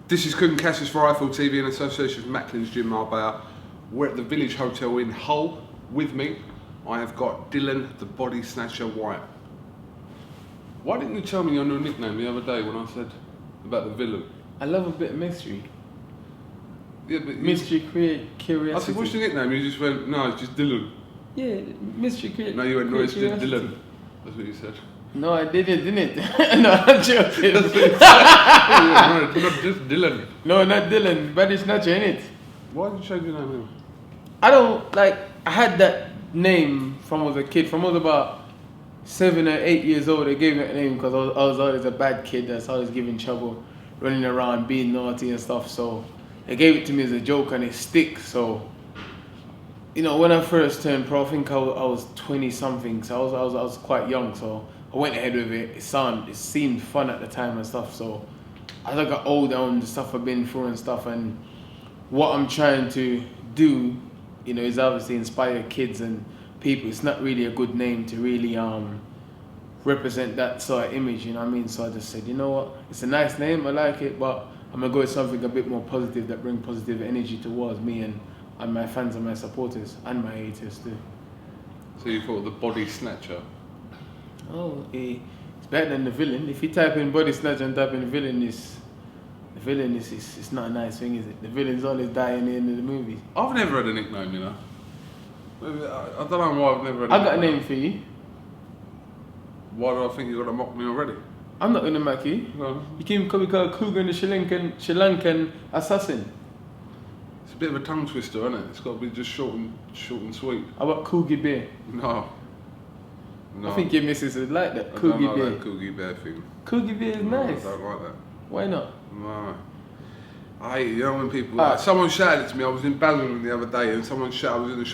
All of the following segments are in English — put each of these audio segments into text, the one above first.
This is KUGAN CASSIUS for Rifle TV in association with Macklin's Gym Marbella. We're at the Village Hotel in Hull. With me, I have got Dillian the Body Snatcher Whyte. Why didn't you tell me your new nickname the other day when I said about the villain? I love a bit of mystery. Yeah, but mystery, curiosity. I said, what's your nickname? You just went, no, it's just Dillian. Yeah, mystery, curiosity. No, you went, no, it's just Dillian. That's what you said. No, I didn't. No, I'm joking. That's what you said. No, it's not just Dillian. No, not Dillian, Body Snatcher, innit? Why did you change your name? I don't, like, I had that name from I was a kid. From I was about 7 or 8 years old, they gave me that name because I was always a bad kid that's always giving trouble, running around, being naughty and stuff. So they gave it to me as a joke and it sticks. So, you know, when I first turned pro, I think I was 20 something, so I was quite young. So I went ahead with it. It seemed fun at the time and stuff. So as I got older on the stuff I've been through and stuff, and what I'm trying to do, you know, is obviously inspire kids and people. It's not really a good name to really represent that sort of image, you know what I mean? So I just said, you know what, it's a nice name, I like it, but I'm gonna go with something a bit more positive that bring positive energy towards me and my fans and my supporters and my haters too. So you thought the Body Snatcher? Oh, it's better than the villain. If you type in Body Snatcher and type in villain, it's not a nice thing, is it? The villain's always dying in the end of the movie. I've never had a nickname, you know. I don't know why I've never had a nickname. I got a name for you. Why do I think you're going to mock me already? I'm not going to mock you. No. You can be called KUGAN the Sri Lankan assassin. It's a bit of a tongue twister, isn't it? It's got to be just short and sweet. How about Coogie Bear? No. I think your missus would like that. I Coogie don't like Bear. that Coogie Bear thing. Coogie Bear is nice. I don't like that. Why not? No. I hate it, you know, when people... someone shouted to me, I was in Basildon the other day, and someone shouted, I was in the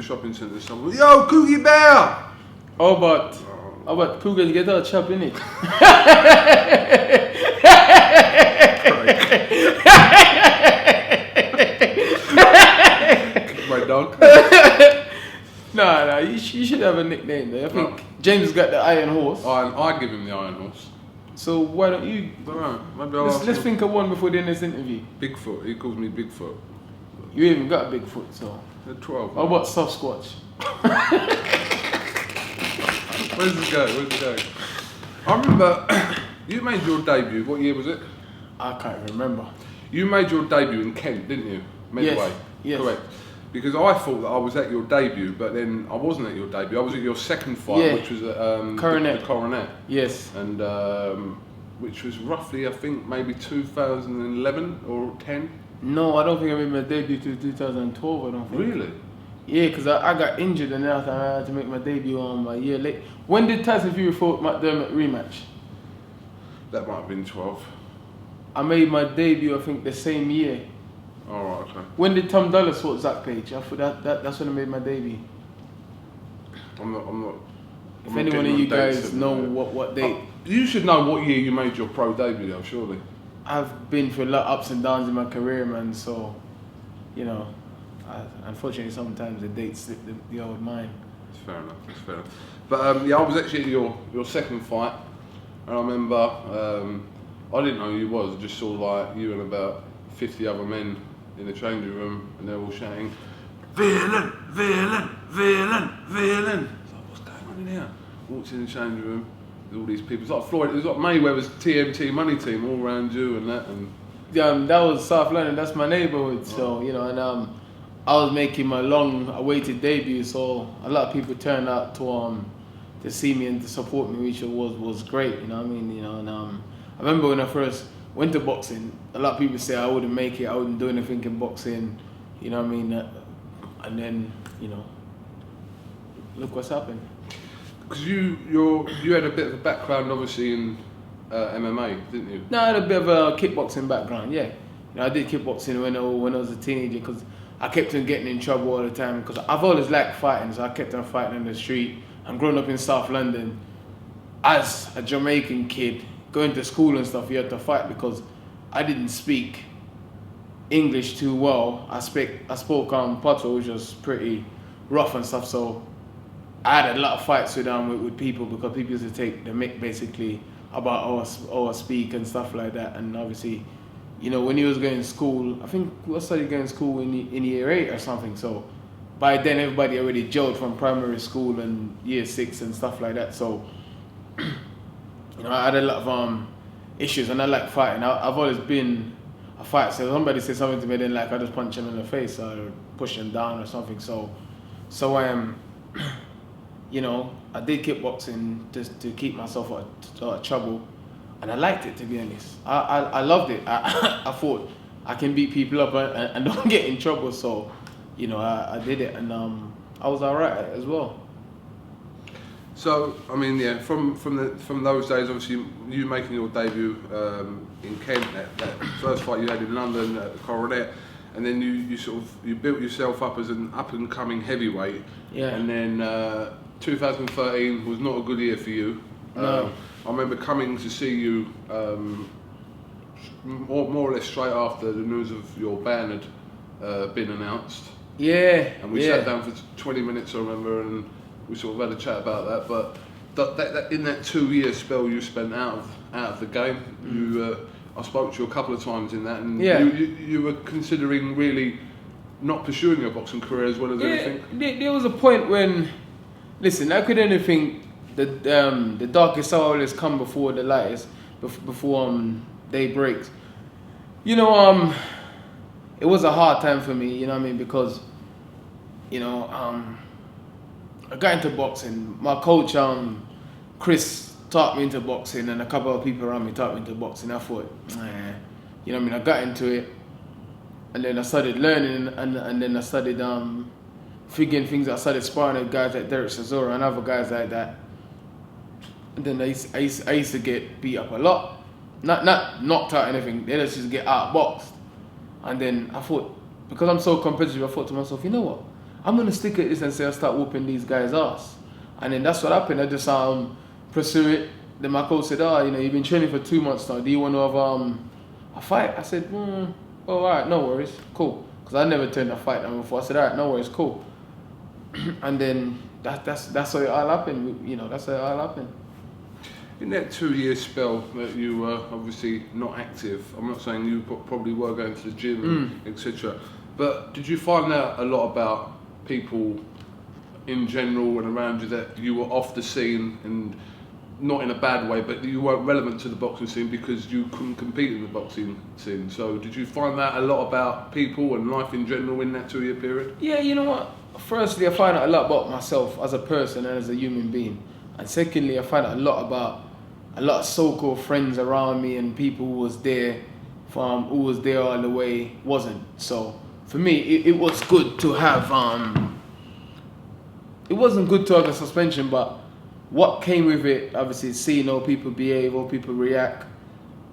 shopping centre, someone went, yo, Coogie Bear! How about Cougar get out chop in it? My dog. Nah, you should have a nickname there. I think James got the Iron Horse. I'd give him the Iron Horse. So why don't you? I don't know. Maybe let's think of one before the end of this interview. Bigfoot. He calls me Bigfoot. You even got a Bigfoot, so. They're 12. How about Sasquatch? Where's it going? I remember you made your debut. What year was it? I can't remember. You made your debut in Kent, didn't you? Medway. Yes. Correct. Because I thought that I was at your debut, but then I wasn't at your debut. I was at your second fight, which was at Coronet. the Coronet. Yes. And which was roughly, I think, maybe 2011 or 10. No, I don't think I made my debut till 2012. I don't think. Really? Yeah, because I got injured and then I had to make my debut a year late. When did Tyson Fury fought McDermott rematch? That might have been 12. I made my debut, I think, the same year. All right, okay. When did Tom Dallas fought Zach Page? I thought that's when I made my debut. I'm not. If anyone of you guys know what date. You should know what year you made your pro debut, though, surely. I've been through a lot of ups and downs in my career, man, so, you know, unfortunately sometimes the dates slip the old mind. It's fair enough. But yeah, I was actually at your second fight, and I remember, I didn't know who you was, I just saw like you and about 50 other men in the changing room, and they're all shouting, villain, villain, villain, villain. I was like, what's going on in here? Walked in the changing room, with all these people. It's like Floyd, it was like Mayweather's TMT money team all around you and that. And that was South London, that's my neighborhood, so, you know, and I was making my long-awaited debut, so a lot of people turned out to see me and to support me, which was great, you know what I mean, you know, and I remember when I first went to boxing, a lot of people say I wouldn't make it, I wouldn't do anything in boxing, you know what I mean, and then, you know, look what's happened. Because you had a bit of a background, obviously, in MMA, didn't you? No, I had a bit of a kickboxing background, yeah. You know, I did kickboxing when I was a teenager, because I kept on getting in trouble all the time, because I've always liked fighting, so I kept on fighting in the street. And growing up in South London, as a Jamaican kid, going to school and stuff, you had to fight because I didn't speak English too well. I spoke Patois, which was pretty rough and stuff, so I had a lot of fights with people because people used to take the mick basically about our speak and stuff like that, and obviously you know, when he was going to school, I think we started going to school in year 8 or something. So by then everybody already gelled from primary school and year 6 and stuff like that. So you know, I had a lot of issues, and I like fighting. I've always been a fighter. So if somebody says something to me, then like I just punch them in the face or push them down or something. So you know, I did kickboxing just to keep myself out of trouble, and I liked it, to be honest. I loved it. I thought I can beat people up and don't get in trouble. So you know, I did it, and I was alright at it as well. So, I mean, yeah, from those days, obviously, you making your debut in Kent, that first fight you had in London at the Coronet, and then you built yourself up as an up and coming heavyweight. Yeah. And then 2013 was not a good year for you. No. I remember coming to see you more or less straight after the news of your ban had been announced. Yeah. And we sat down for 20 minutes, I remember, and we sort of had a chat about that. But that in that 2-year spell you spent out of the game, I spoke to you a couple of times in that, and you were considering really not pursuing your boxing career as well as anything. There was a point when, listen, I could only think the darkest hour always come before the lightest, before day breaks. You know, it was a hard time for me, you know what I mean, because, you know, I got into boxing. My coach, Chris, taught me into boxing, and a couple of people around me taught me into boxing. I thought, you know what I mean, I got into it, and then I started learning, and then I started figuring things. I started sparring with guys like Derek Chisora and other guys like that. And then I used to get beat up a lot. Not knocked out or anything, they just get outboxed. And then I thought, because I'm so competitive, I thought to myself, you know what? I'm gonna stick at this and say I'll start whooping these guys' ass. And then that's what happened. I just pursue it. Then my coach said, you know, you've been training for 2 months now. Do you want to have a fight? I said, all right, no worries, cool. Because I never turned a fight down before. I said, all right, no worries, cool. And then that's how it all happened. You know, that's how it all happened. In that 2-year spell that you were obviously not active, I'm not saying you probably were going to the gym, etc. But did you find out a lot about people in general and around you that you were off the scene, and not in a bad way, but you weren't relevant to the boxing scene because you couldn't compete in the boxing scene? So did you find out a lot about people and life in general in that 2-year period? Yeah, you know what? Firstly, I find out a lot about myself as a person and as a human being. And secondly, I find out a lot about a lot of so-called friends around me and people who was there all the way wasn't. So for me, it was good to have, it wasn't good to have a suspension, but what came with it, obviously, seeing how people behave, how people react.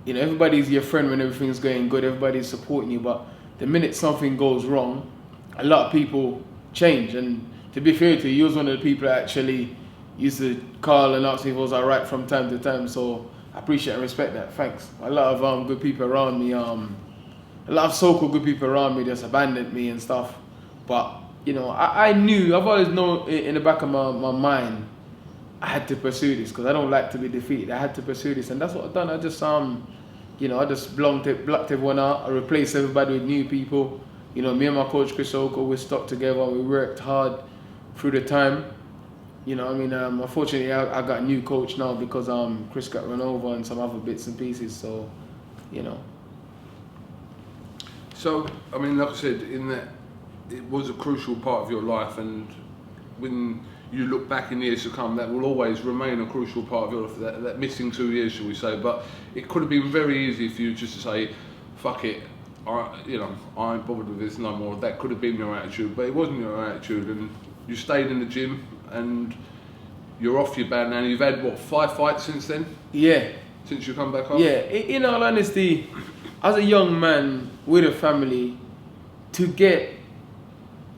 You know, everybody's your friend when everything's going good, everybody's supporting you, but the minute something goes wrong, a lot of people change. And to be fair to you, you was one of the people that actually used to call and ask me if I was alright from time to time, so I appreciate and respect that, thanks. A lot of good people around me, a lot of so-called good people around me just abandoned me and stuff. But, you know, I knew, I've always known in the back of my mind, I had to pursue this because I don't like to be defeated. I had to pursue this, and that's what I've done. I just, you know, I just blocked everyone out. I replaced everybody with new people. You know, me and my coach Chris Oko, we stuck together. We worked hard through the time. You know, I mean, unfortunately, I got a new coach now because Chris got run over and some other bits and pieces. So, you know. So, I mean, like I said, in that, it was a crucial part of your life, and when you look back in years to come, that will always remain a crucial part of your life, that missing 2 years, shall we say. But it could have been very easy for you just to say, fuck it, I ain't bothered with this no more. That could have been your attitude, but it wasn't your attitude, and you stayed in the gym, and you're off your ban now. You've had, what, 5 fights since then? Yeah. Since you come back up? Yeah, in all honesty, as a young man with a family, to get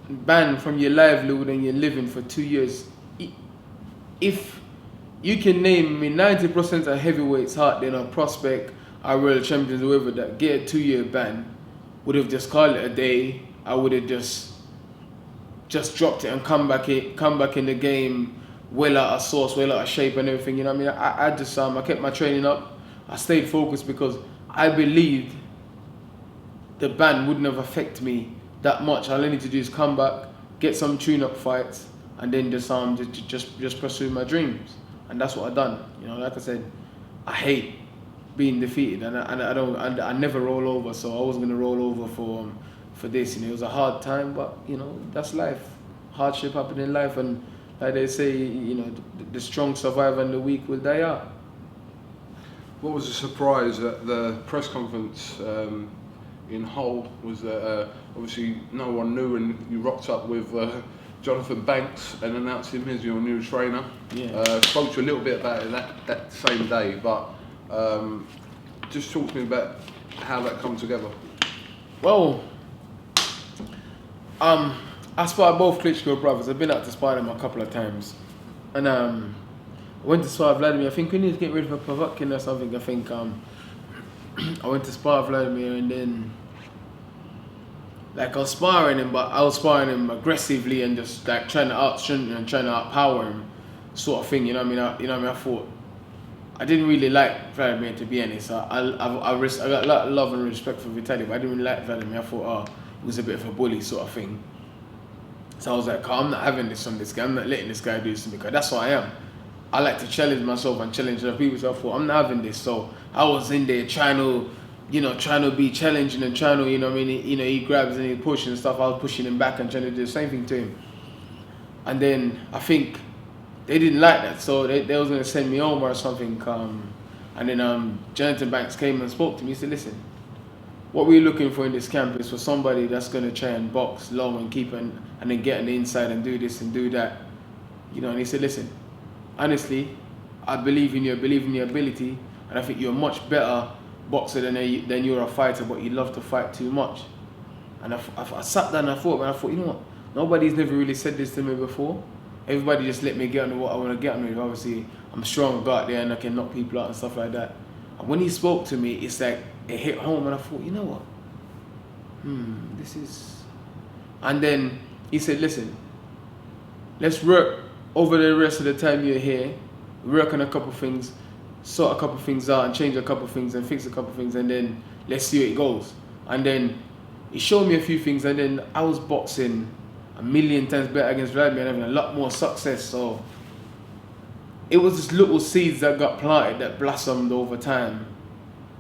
banned from your livelihood and your living for 2 years, if you can name me 90% of heavyweights out there, prospect, our world champions, whoever that get a 2-year ban, would have just called it a day. I would have just dropped it and come back in the game well out of source, well out of shape and everything. You know what I mean? I just I kept my training up. I stayed focused because I believed the ban wouldn't have affected me that much. All I need to do is come back, get some tune-up fights, and then just pursue my dreams. And that's what I done. You know, like I said, I hate being defeated, and I never roll over. So I wasn't gonna roll over for this. You know, it was a hard time, but you know, that's life. Hardship happen in life, and like they say, you know, the strong survive and the weak will die out. What was the surprise at the press conference in Hull was that obviously no one knew, and you rocked up with Jonathan Banks and announced him as your new trainer. Yeah. Spoke to you a little bit about it that same day, but just talk to me about how that come together. Well, I sparred both Klitschko brothers. I've been out to spar them a couple of times, and I went to spar Vladimir. I think we need to get rid of a Pavotkin or something. I think I went to spar Vladimir, and then like I was sparring him, but I was sparring him aggressively and just like trying to outstrength him and trying to outpower him, sort of thing. You know what I mean? I thought I didn't really like Vladimir, to be honest. I got a lot of love and respect for Vitaly, but I didn't really like Vladimir. I thought, he was a bit of a bully, sort of thing. So I was like, I'm not having this from this guy. I'm not letting this guy do this to me, because that's what I am. I like to challenge myself and challenge other people. So I thought, I'm not having this. So I was in there trying to be challenging and trying to, you know what I mean? You know, he grabs and he pushes and stuff. I was pushing him back and trying to do the same thing to him. And then I think they didn't like that. So they was going to send me home or something. And then Jonathan Banks came and spoke to me. He said, listen, what we're looking for in this camp is for somebody that's going to try and box long and keep and then get on the inside and do this and do that. You know, and he said, listen, honestly, I believe in you, I believe in your ability, and I think you're a much better boxer than you're a fighter, but you love to fight too much. And I sat down and I thought, you know what, nobody's never really said this to me before. Everybody just let me get on with what I want to get on with. Obviously, I'm strong, I go out there and I can knock people out and stuff like that. And when he spoke to me, it's like, it hit home, and I thought, you know what, this is... And then he said, listen, let's work over the rest of the time you're here, work on a couple things, sort a couple things out and change a couple things and fix a couple things, and then let's see how it goes. And then he showed me a few things, and then I was boxing a million times better against Vladimir and having a lot more success. So it was just little seeds that got planted that blossomed over time.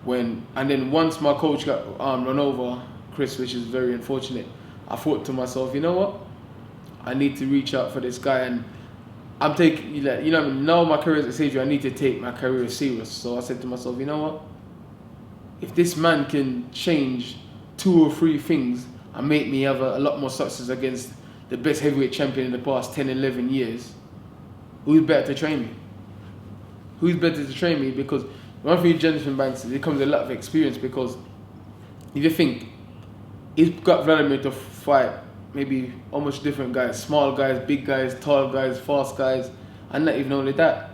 And then once my coach got run over, Chris, which is very unfortunate, I thought to myself, you know what, I need to reach out for this guy, and I'm taking, you know, now my career as a sage, I need to take my career serious. So I said to myself, you know what, if this man can change 2 or 3 things and make me have a lot more success against the best heavyweight champion in the past 10, 11 years, who's better to train me? Who's better to train me? Because one thing with Jonathan Banks, it comes with a lot of experience, because if you think, he's got Vladimir to fight maybe almost different guys, small guys, big guys, tall guys, fast guys, and not even only that,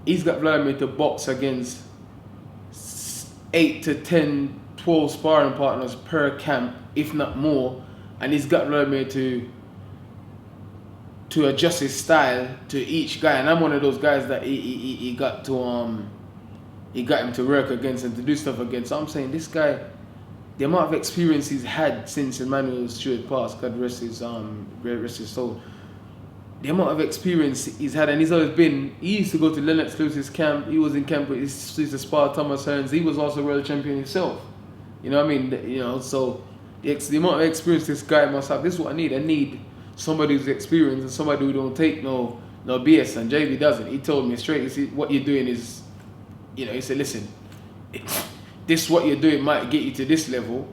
he's got Vladimir to box against 8 to 10, 12 sparring partners per camp, if not more, and he's got Vladimir to adjust his style to each guy, and I'm one of those guys that he got him to work against and to do stuff against. So I'm saying, this guy, the amount of experience he's had since Emmanuel Stewart passed, God rest his soul, the amount of experience he's had, and he's always been, he used to go to Lennox Lewis's camp, he was in camp with, he used to spar Thomas Hearns, he was also world champion himself. You know what I mean? You know, so the amount of experience this guy must have, this is what I need. I need somebody who's experienced and somebody who don't take no BS, and JB doesn't. He told me straight, you see, what you're doing is, you know, he said, listen, this what you're doing might get you to this level,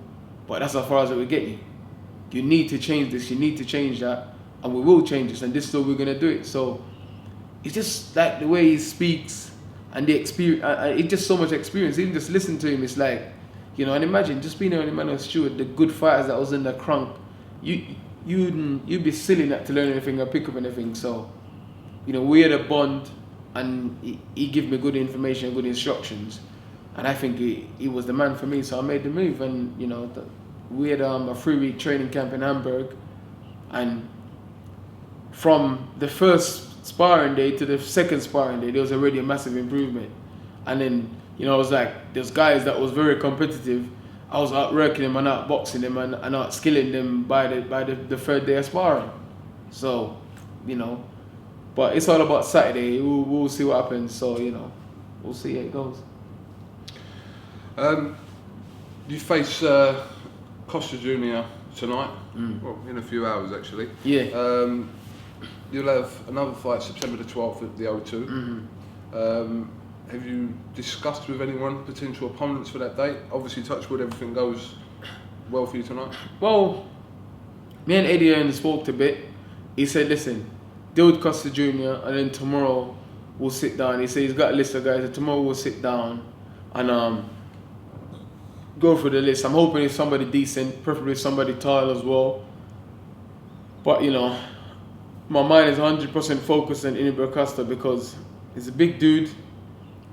but that's as far as it will get you. You need to change this, you need to change that, and we will change this, and this is how we're going to do it. So it's just like the way he speaks and the experience, it's just so much experience. Even just listen to him, it's like, you know, and imagine just being around Emmanuel Stewart, the good fighters that was in the crunk, you'd be silly not to learn anything or pick up anything. So, you know, we had a bond, and he gave me good information, good instructions, and I think he was the man for me. So I made the move, and you know, we had a 3-week training camp in Hamburg, and from the first sparring day to the second sparring day, there was already a massive improvement. And then, you know, it was like, there's guys that was very competitive, I was out working them and out boxing them and out skilling them by the third day of sparring. So, you know, but it's all about Saturday. We'll see what happens. So, you know, we'll see how it goes. You face Custer Jr. tonight. Well, in a few hours actually. Yeah. You'll have another fight September the 12th at the O2. Have you discussed with anyone potential opponents for that date? Obviously, touch wood, everything goes well for you tonight. Well, me and Eddie spoke a bit. He said, listen, deal with Custer Jr. and then tomorrow we'll sit down. He said he's got a list of guys, and tomorrow we'll sit down and go through the list. I'm hoping it's somebody decent, preferably somebody tall as well. But, you know, my mind is 100% focused on Inibra Custer because he's a big dude.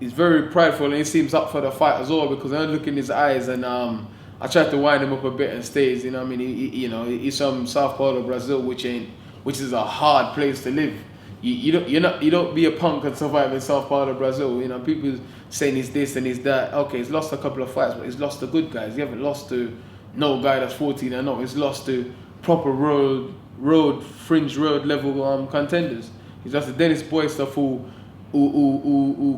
He's very prideful and he seems up for the fight as well because I look in his eyes and I tried to wind him up a bit and stays. You know, what I mean, he's from South Paulo, Brazil, which is a hard place to live. You don't be a punk and survive in South Paulo, Brazil. You know, people saying he's this and he's that. Okay, he's lost a couple of fights, but he's lost to good guys. He haven't lost to no guy that's 14 and no. He's lost to proper fringe road level contenders. He's lost to Dennis Boy stuff who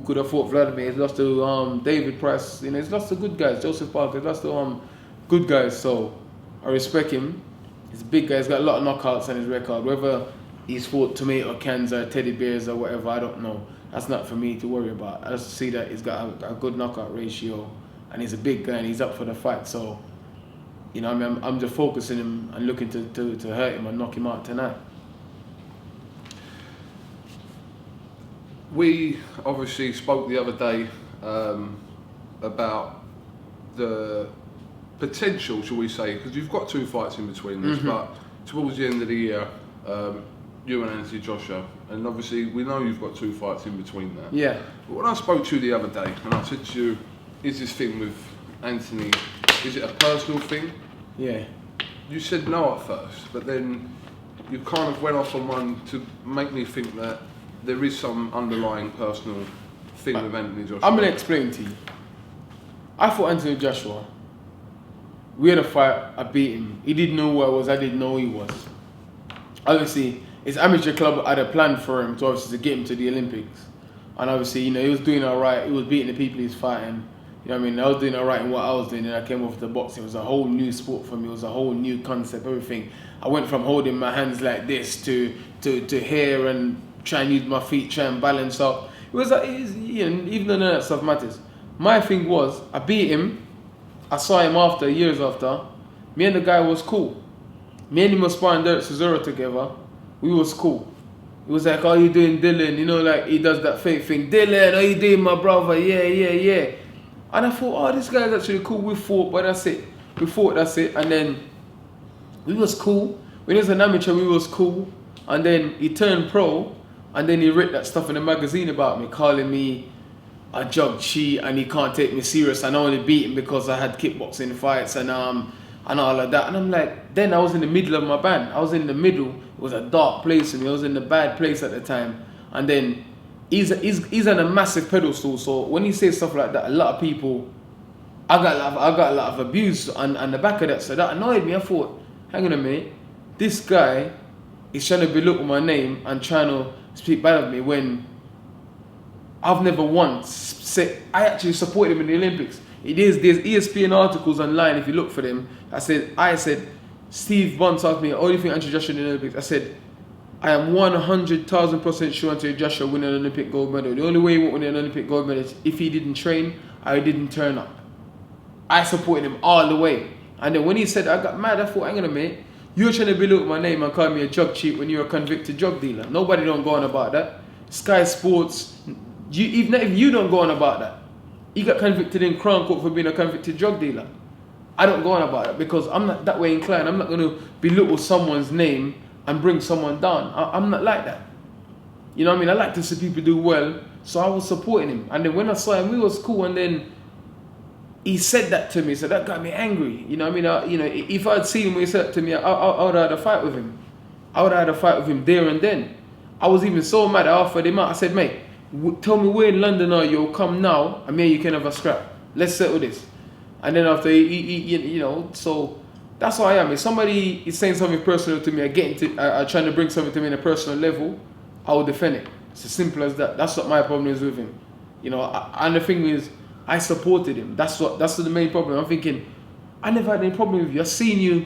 could have fought Vladimir. He's lost to David Price. You know, he's lost to good guys. Joseph Parker. He's lost to good guys. So I respect him. He's a big guy. He's got a lot of knockouts on his record. Whether he's fought tomato cans or teddy bears or whatever, I don't know. That's not for me to worry about. I just see that he's got a good knockout ratio and he's a big guy and he's up for the fight. So, you know, I mean, I'm just focusing him and looking to hurt him and knock him out tonight. We obviously spoke the other day about the potential, shall we say, because you've got 2 fights in between this, but towards the end of the year, you and Anthony Joshua, and obviously we know you've got 2 fights in between that. Yeah. But when I spoke to you the other day, and I said to you, is this thing with Anthony, is it a personal thing? Yeah. You said no at first, but then you kind of went off on one to make me think that there is some underlying personal thing with Anthony Joshua. I'm going to explain to you. I fought Anthony Joshua. We had a fight, I beat him. He didn't know who I was, I didn't know who he was. Obviously, his amateur club had a plan for him to get him to the Olympics. And obviously, you know, he was doing alright, he was beating the people he was fighting. You know what I mean? I was doing alright in what I was doing, and I came off the boxing. It was a whole new sport for me, it was a whole new concept, everything. I went from holding my hands like this to here and try and use my feet, try and balance up. It was you know, even though none of that stuff matters. My thing was, I beat him. I saw him after, years after. Me and the guy was cool. Me and him was sparring Derek Cesaro together. We was cool. He was like, how you doing, Dillian? You know, like he does that fake thing. Dillian, how you doing, my brother? Yeah. And I thought, oh, this guy's actually cool. We fought, but that's it. We fought, that's it. And then we was cool. When he was an amateur, we was cool. And then he turned pro. And then he read that stuff in the magazine about me, calling me a jug cheat and he can't take me serious. And I only beat him because I had kickboxing fights and all of that. And I'm like, then I was in the middle of my band. I was in the middle. It was a dark place for me. I was in the bad place at the time. And then he's on a massive pedestal. So when he says stuff like that, a lot of people, I got a lot of abuse on the back of that. So that annoyed me. I thought, hang on a minute, this guy is trying to belittle my name and trying to speak bad of me when I've never once said. I actually supported him in the Olympics. There's ESPN articles online if you look for them. I said Steve Bunce asked me, oh, do you think Anthony Joshua in the Olympics? I said, I am 100,000% sure Anthony Joshua win an Olympic gold medal. The only way he won't win an Olympic gold medal is if he didn't train or he didn't turn up. I supported him all the way. And then when he said, I got mad, I thought, hang on a minute, you're trying to belittle my name and call me a drug cheat when you're a convicted drug dealer. Nobody don't go on about that. Sky Sports, even if you don't go on about that. He got convicted in Crown Court for being a convicted drug dealer. I don't go on about it because I'm not that way inclined. I'm not going to belittle someone's name and bring someone down. I'm not like that. You know what I mean? I like to see people do well, so I was supporting him. And then when I saw him, we was cool, and then he said that to me, so that got me angry. You know what I mean? If I'd seen him when he said that to me, I would have had a fight with him. I would have had a fight with him there and then. I was even so mad, I offered him out. I said, mate, tell me where in London are you? Come now, and me and you can have a scrap. Let's settle this. and then after you know, so that's how I am. If somebody is saying something personal to me, are trying to bring something to me on a personal level, I will defend it. It's as simple as that. That's what my problem is with him. You know, and the thing is, I supported him. That's the main problem. I'm thinking, I never had any problem with you. I seen you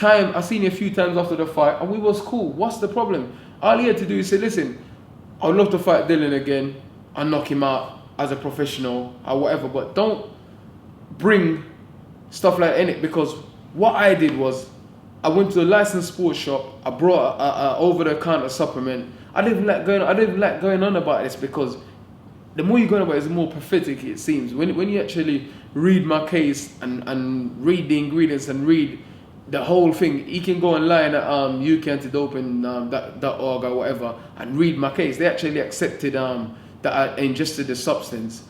a few times after the fight, and we was cool. What's the problem? All he had to do is say, listen, I would love to fight Dillian again and knock him out as a professional or whatever, but don't bring stuff like that in it, because what I did was I went to a licensed sports shop. I brought a over-the-counter supplement. I didn't like going on about this, because the more you go on about it, the more pathetic it seems. When you actually read my case and read the ingredients and read the whole thing, you can go online at UK-Antidoping.org or whatever and read my case. They actually accepted that I ingested the substance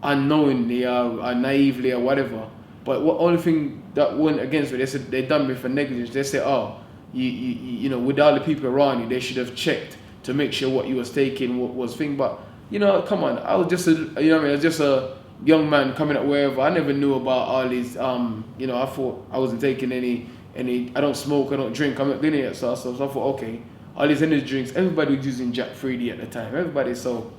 unknowingly or naively or whatever. But what only thing that went against me, they said they done me for negligence. They said, oh, you know, with all the people around you, they should have checked to make sure what you was taking was thing. But you know, come on, I was just I was just a young man coming up wherever. I never knew about all these. You know, I thought I wasn't taking any. I don't smoke, I don't drink, I'm not doing it. So I thought, okay, all these energy drinks. Everybody was using Jack 3D at the time. Everybody, so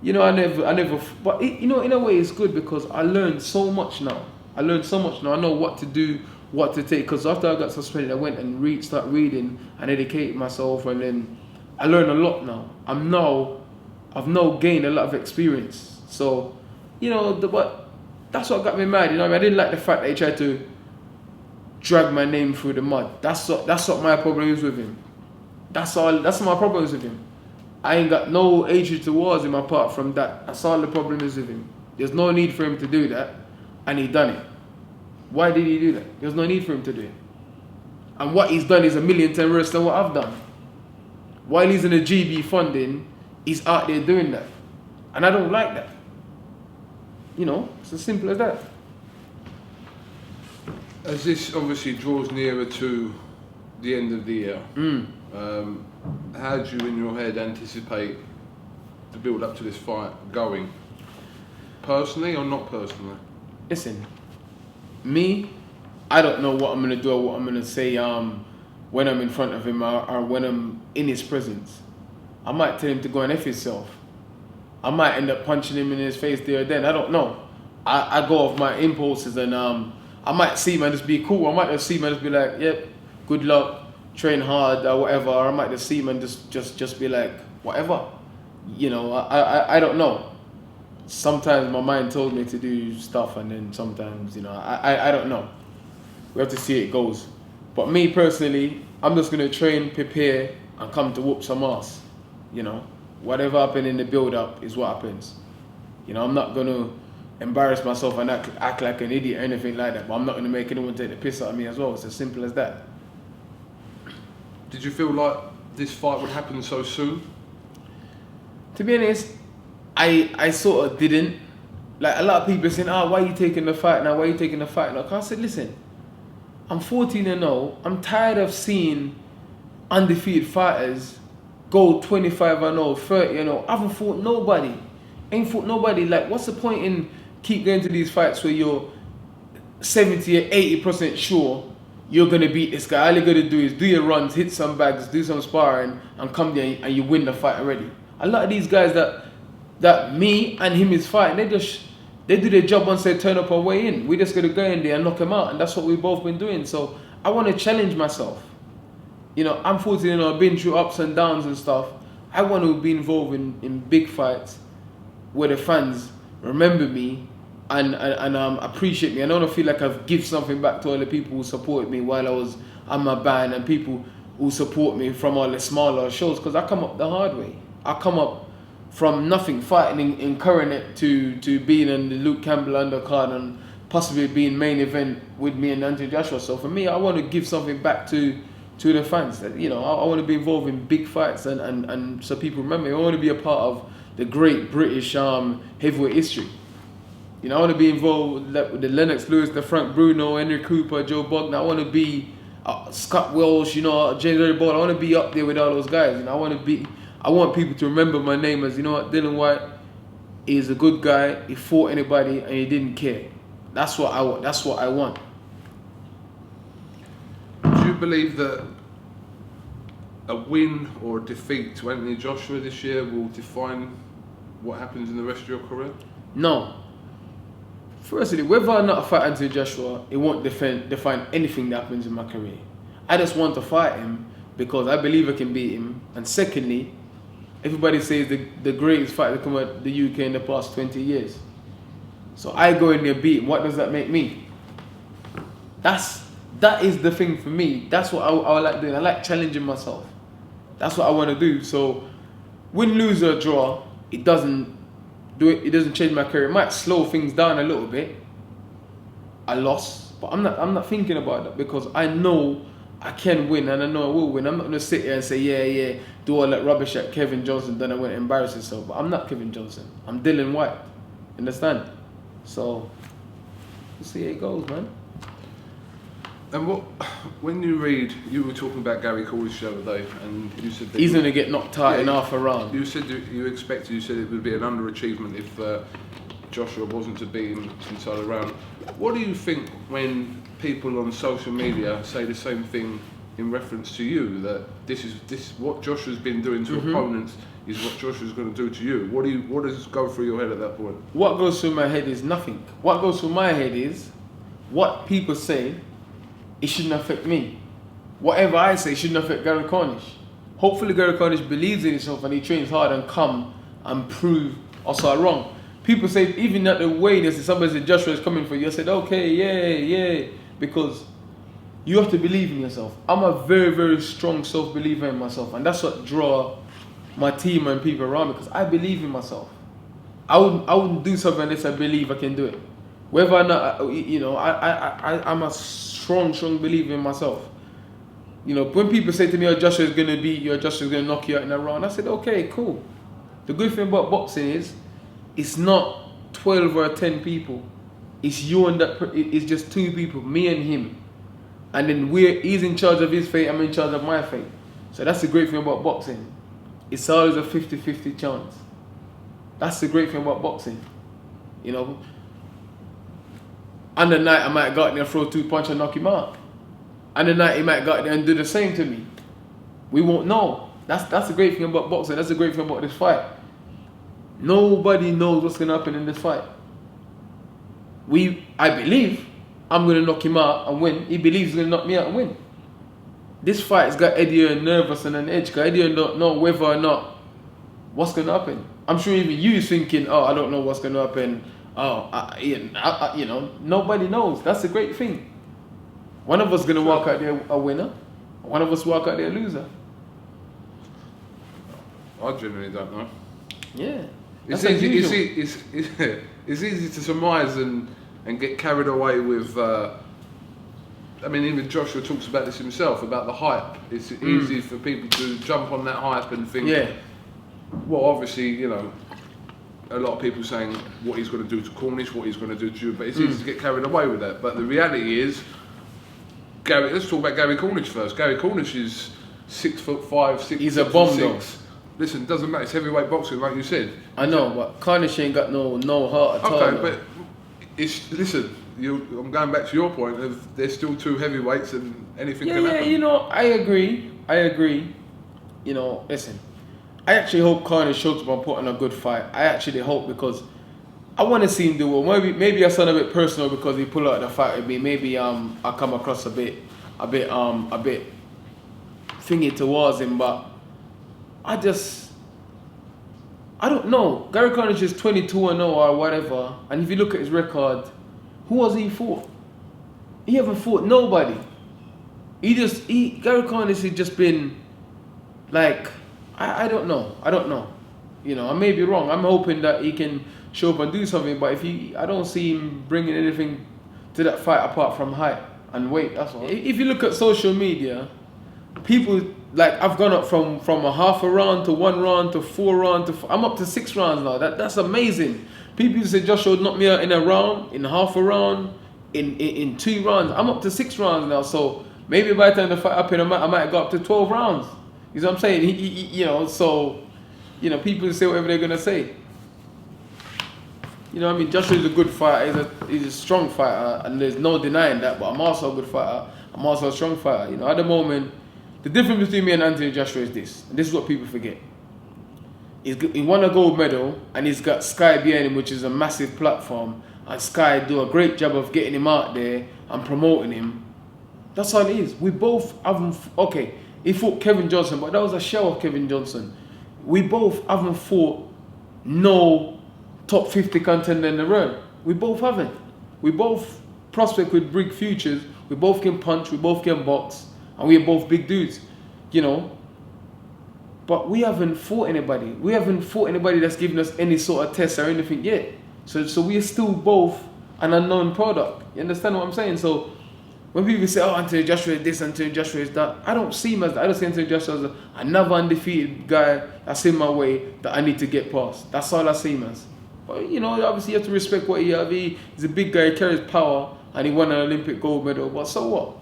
you know, I never. But you know, in a way, it's good because I learned so much now. I know what to do, what to take. Because after I got suspended, I went and start reading and educating myself, and then I learned a lot now. I've now gained a lot of experience. So, you know, but that's what got me mad. You know, I didn't like the fact that he tried to drag my name through the mud. That's what my problem is with him. That's my problem is with him. I ain't got no hatred towards him apart from that. That's all the problem is with him. There's no need for him to do that, and he done it. Why did he do that? There's no need for him to do it. And what he's done is a million times worse than what I've done. While he's in the GB funding, he's out there doing that. And I don't like that. You know, it's as simple as that. As this obviously draws nearer to the end of the year, how do you in your head anticipate the build up to this fight going? Personally or not personally? Listen, me, I don't know what I'm going to do or what I'm going to say when I'm in front of him or when I'm in his presence. I might tell him to go and F himself. I might end up punching him in his face there or then. I don't know. I go off my impulses, and I might see him and just be cool. I might just see him and just be like, yep, good luck, train hard or whatever. Or I might just see him and just be like, whatever. You know, I don't know. Sometimes my mind told me to do stuff, and then sometimes, you know, I don't know. We have to see how it goes. But me personally, I'm just going to train, prepare, and come to whoop some ass. You know, whatever happened in the build-up is what happens. You know, I'm not going to embarrass myself and act like an idiot or anything like that, but I'm not going to make anyone take the piss out of me as well. It's as simple as that. Did you feel like this fight would happen so soon? To be honest, I sort of didn't. Like, a lot of people saying, why are you taking the fight now? Why are you taking the fight now? I said, listen, I'm 14-0. I'm tired of seeing undefeated fighters go 25-0, 30-0. I haven't fought nobody. Ain't fought nobody. Like, what's the point in keep going to these fights where you're 70 or 80% sure you're going to beat this guy? All you got to do is do your runs, hit some bags, do some sparring, and come there and you win the fight already. A lot of these guys that me and him is fighting, they do their job once they turn up our way in. We just got to go in there and knock them out, and that's what we've both been doing. So I want to challenge myself. You know, I'm 14 I've been through ups and downs and stuff. I want to be involved in big fights where the fans remember me and appreciate me. I don't feel like I've given something back to all the people who supported me while I was on my band, and people who support me from all the smaller shows, because I come up the hard way. I come up from nothing, fighting in Coronet to being in the Luke Campbell undercard and possibly being main event with me and Anthony Joshua. So for me, I want to give something back to the fans. That, you know, I want to be involved in big fights and so people remember me. I want to be a part of the great British heavyweight history. You know, I want to be involved with the Lennox Lewis, the Frank Bruno, Henry Cooper, Joe Bogdan. I want to be Scott Welsh, you know, James Ball. I want to be up there with all those guys. You know, I want people to remember my name as, you know what, Dillian Whyte is a good guy. He fought anybody and he didn't care. That's what I want. That's what I want. Do you believe that a win or a defeat to Anthony Joshua this year will define what happens in the rest of your career? No. Firstly, whether or not I fight Anthony Joshua, it won't define anything that happens in my career. I just want to fight him because I believe I can beat him. And secondly, everybody says the greatest fighter to come out of the UK in the past 20 years. So I go in there and beat him. What does that make me? That is the thing for me. That's what I like doing. I like challenging myself. That's what I want to do. So win, lose or draw, it doesn't change my career. It might slow things down a little bit. I lost, but I'm not thinking about that because I know I can win and I know I will win. I'm not gonna sit here and say yeah, do all that rubbish at Kevin Johnson, then I went and embarrass myself. But I'm not Kevin Johnson. I'm Dillian Whyte. Understand? So we'll see how it goes, man. And when you were talking about Gary Cornish the other day, and you said that he's going to get knocked out in half a round. You said you said it would be an underachievement if Joshua wasn't to beat him inside the round. What do you think when people on social media say the same thing in reference to you, that this what Joshua's been doing to opponents is what Joshua's going to do to you? What does go through your head at that point? What goes through my head is nothing. What goes through my head is what people say. It shouldn't affect me. Whatever I say shouldn't affect Gary Cornish. Hopefully Gary Cornish believes in himself and he trains hard and come and prove us all wrong. People say, even at the way they say somebody said Joshua is coming for you, I said, okay, yeah, because you have to believe in yourself. I'm a very, very strong self-believer in myself, and that's what draw my team and people around me, because I believe in myself. I wouldn't do something unless I believe I can do it. Whether or not, I'm a strong believer in myself. You know, when people say to me, oh, Joshua's going to beat you, or Joshua's going to knock you out in a round, I said, okay, cool. The good thing about boxing is, it's not 12 or 10 people. It's you and it's just 2 people, me and him. And then he's in charge of his fate, I'm in charge of my fate. So that's the great thing about boxing. It's always a 50-50 chance. That's the great thing about boxing. You know, on the night I might go out there and throw 2 punches and knock him out. On the night he might go out there and do the same to me. We won't know. That's the great thing about boxing. That's the great thing about this fight. Nobody knows what's gonna happen in this fight. I believe I'm gonna knock him out and win. He believes he's gonna knock me out and win. This fight has got Eddie nervous and on edge, because Eddie don't know whether or not what's gonna happen. I'm sure even you is thinking, oh, I don't know what's gonna happen. Oh, you know, nobody knows. That's the great thing. One of us gonna walk out there a winner. One of us walk out there a loser. I genuinely don't know. Yeah. It's easy to surmise and get carried away with. I mean, even Joshua talks about this himself, about the hype. It's easy for people to jump on that hype and think. Yeah. Well, obviously, you know, a lot of people saying what he's going to do to Cornish, what he's going to do to you, but it's easy to get carried away with that. But the reality is, let's talk about Gary Cornish first. Gary Cornish is 6'5", He's a bomb, 6'6". though. Listen, doesn't matter. It's heavyweight boxing, like you said. I know, but Cornish ain't got no heart at all. Okay, but listen. I'm going back to your point of there's still 2 heavyweights and anything can happen. Yeah, you know, I agree. You know, listen, I actually hope Cornish shows up and put on a good fight. I actually hope, because I want to see him do well. Maybe I sound a bit personal because he pulled out the fight with me. Maybe I come across a bit thingy towards him, but I don't know. Gary Cornish is 22-0 or whatever, and if you look at his record, who has he fought? He haven't fought nobody. Gary Cornish has just been like, I don't know. You know, I may be wrong. I'm hoping that he can show up and do something, but I don't see him bringing anything to that fight apart from height and weight. That's all. If you look at social media, people, like, I've gone up from a half a round to 1 round to 4 rounds I'm up to 6 rounds now. That's amazing. People say Joshua knocked me out in a round, in half a round, in 2 rounds. I'm up to 6 rounds now, so maybe by the time the fight up in I might go up to 12 rounds. You know what I'm saying? You know, so, you know, people say whatever they're gonna say. You know what I mean? Joshua's a good fighter. He's a strong fighter, and there's no denying that. But I'm also a good fighter. I'm also a strong fighter. You know, at the moment, the difference between me and Anthony Joshua is this. And this is what people forget. He won a gold medal, and he's got Sky behind him, which is a massive platform. And Sky do a great job of getting him out there and promoting him. That's all it is. We both haven't... Okay, he fought Kevin Johnson, but that was a show of Kevin Johnson. We both haven't fought no top 50 contender in the world. We both haven't. We both prospect with big futures. We both can punch. We both can box. And we are both big dudes. You know? But we haven't fought anybody. We haven't fought anybody that's given us any sort of test or anything yet. So we are still both an unknown product. You understand what I'm saying? So when people say, oh, Anthony Joshua is this, Anthony Joshua is that, I don't see him as that. I don't see Anthony Joshua as another undefeated guy that's in my way that I need to get past. That's all I see him as. But, you know, obviously you have to respect what he has. He's a big guy, he carries power, and he won an Olympic gold medal. But so what?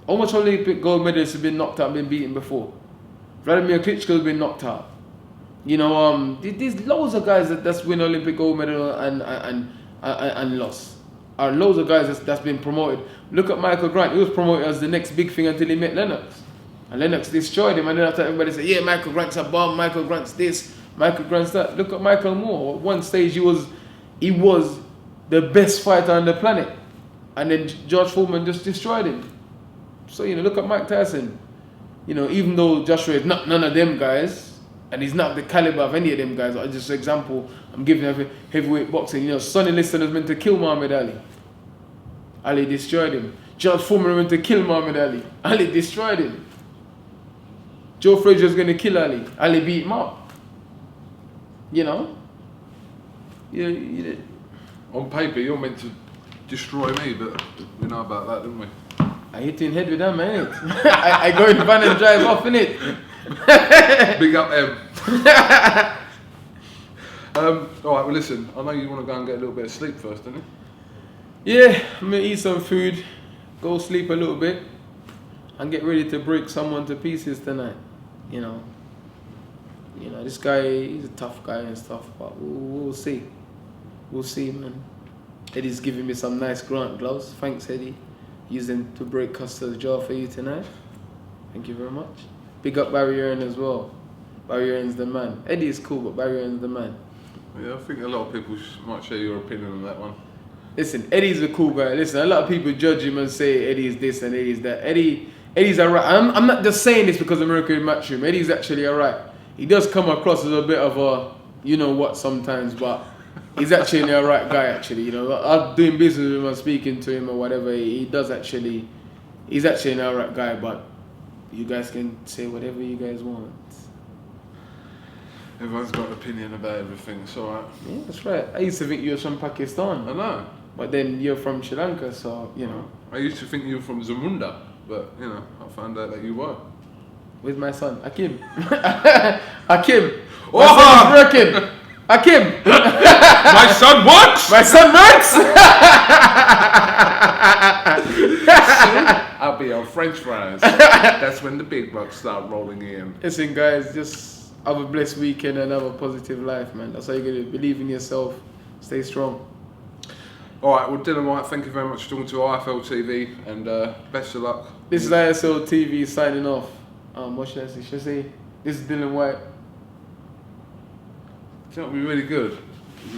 How much Olympic gold medals have been knocked out and been beaten before? Vladimir Klitschko's been knocked out. You know, there's loads of guys that's win Olympic gold medal and lost. Loads of guys that's been promoted. Look at Michael Grant. He was promoted as the next big thing until he met Lennox. And Lennox destroyed him. And then after everybody said, yeah, Michael Grant's a bomb, Michael Grant's this, Michael Grant's that. Look at Michael Moore. At one stage he was the best fighter on the planet. And then George Foreman just destroyed him. So, you know, look at Mike Tyson. You know, even though Joshua is not none of them guys, and he's not the caliber of any of them guys, just an example, I'm giving of heavyweight boxing. You know, Sonny Liston was meant to kill Muhammad Ali. Ali destroyed him. George Foreman was meant to kill Muhammad Ali. Ali destroyed him. Joe Frazier was going to kill Ali. Ali beat him up. You know? On paper, you're meant to destroy me, but we know about that, don't we? I hit you in the head with that, man. I go in the van and drive off, innit? Big up, Em. Alright, well listen, I know you want to go and get a little bit of sleep first, don't you? Yeah, I'm going to eat some food, go sleep a little bit, and get ready to break someone to pieces tonight. You know, this guy, he's a tough guy and stuff, but we'll see. We'll see, man. Eddie's giving me some nice grunt gloves. Thanks, Eddie. Use them to break Custer's jaw for you tonight. Thank you very much. Big up Barry Hearn as well. Barry Hearn's the man. Eddie is cool, but Barry Hearn's the man. Yeah, I think a lot of people might share your opinion on that one. Listen, Eddie's a cool guy. Listen, a lot of people judge him and say Eddie's this and Eddie's that. Eddie's alright. I'm not just saying this because America in Matchroom. Eddie's actually alright. He does come across as a bit of a, you know what, sometimes, but he's actually an alright guy, actually. You know, I'm doing business with him and speaking to him or whatever. He's actually an alright guy, but you guys can say whatever you guys want. Everyone's got an opinion about everything, it's alright. Yeah, that's right. I used to think you were from Pakistan. I know. But then you're from Sri Lanka, so, you know. I used to think you were from Zamunda, but, you know, I found out that you were. With my son, Akim. Akim! My son's working! Akim! My son works! My son works! I'll be on French fries. That's when the big bucks start rolling in. Listen, guys, just have a blessed weekend and have a positive life, man. That's all you gotta do. Believe in yourself. Stay strong. Alright, well, Dillian Whyte, thank you very much for talking to IFL TV, and best of luck. This is ISL TV signing off. What should I say? Should I say, this is Dillian Whyte. You know what would be really good?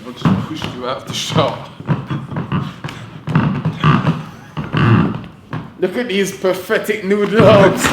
I'll just push you out of the shop. Look at these pathetic noodle arms.